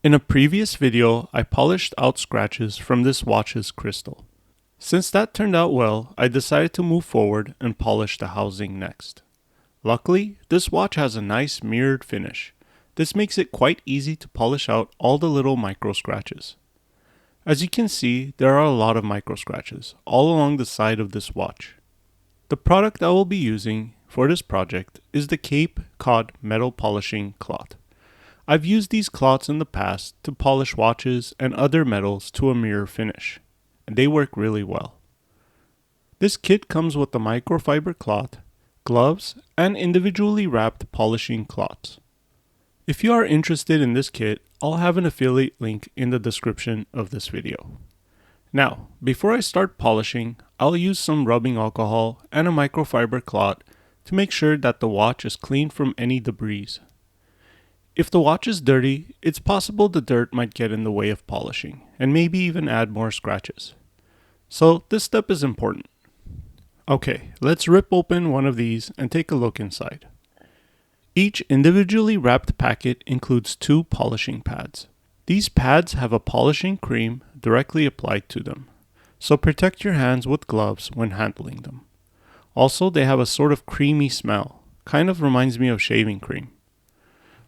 In a previous video, I polished out scratches from this watch's crystal. Since that turned out well, I decided to move forward and polish the housing next. Luckily, this watch has a nice mirrored finish. This makes it quite easy to polish out all the little micro scratches. As you can see, there are a lot of micro scratches all along the side of this watch. The product I will be using for this project is the Cape Cod metal polishing cloth. I've used these cloths in the past to polish watches and other metals to a mirror finish, and they work really well. This kit comes with the microfiber cloth, gloves, and individually wrapped polishing cloths. If you are interested in this kit, I'll have an affiliate link in the description of this video. Now, before I start polishing, I'll use some rubbing alcohol and a microfiber cloth to make sure that the watch is clean from any debris. If the watch is dirty, it's possible the dirt might get in the way of polishing and maybe even add more scratches. So this step is important. Okay, let's rip open one of these and take a look inside. Each individually wrapped packet includes 2 polishing pads. These pads have a polishing cream directly applied to them, so protect your hands with gloves when handling them. Also, they have a sort of creamy smell, kind of reminds me of shaving cream.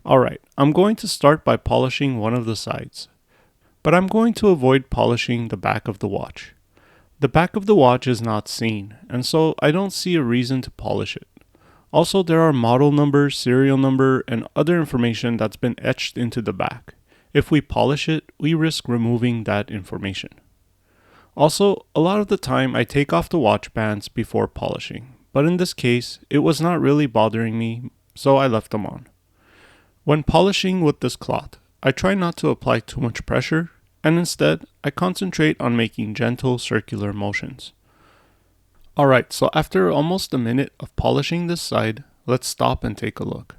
Alright, I'm going to start by polishing one of the sides, but I'm going to avoid polishing the back of the watch. The back of the watch is not seen, and so I don't see a reason to polish it. Also, there are model number, serial number, and other information that's been etched into the back. If we polish it, we risk removing that information. Also, a lot of the time I take off the watch bands before polishing, but in this case, it was not really bothering me, so I left them on. When polishing with this cloth, I try not to apply too much pressure, and instead, I concentrate on making gentle circular motions. Alright, so after almost a minute of polishing this side, let's stop and take a look.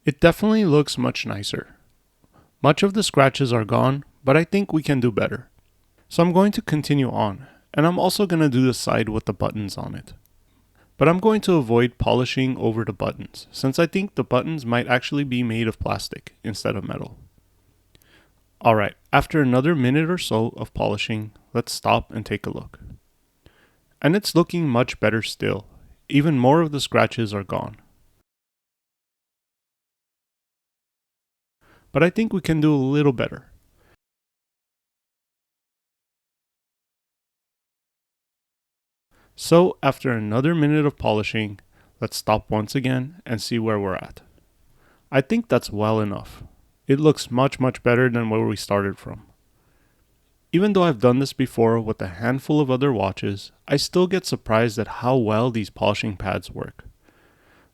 It definitely looks much nicer. Much of the scratches are gone, but I think we can do better. So I'm going to continue on, and I'm also going to do the side with the buttons on it. But I'm going to avoid polishing over the buttons, since I think the buttons might actually be made of plastic instead of metal. Alright, after another minute or so of polishing, let's stop and take a look. And it's looking much better still. Even more of the scratches are gone. But I think we can do a little better. So after another minute of polishing, let's stop once again and see where we're at. I think that's well enough. It looks much better than where we started from. Even though I've done this before with a handful of other watches, I still get surprised at how well these polishing pads work.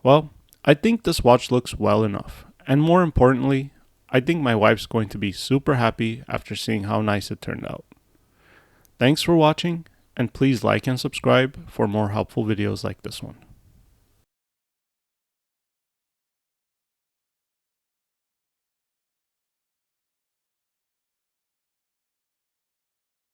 Well, I think this watch looks well enough, and more importantly, I think my wife's going to be super happy after seeing how nice it turned out. Thanks for watching, and please like and subscribe for more helpful videos like this one.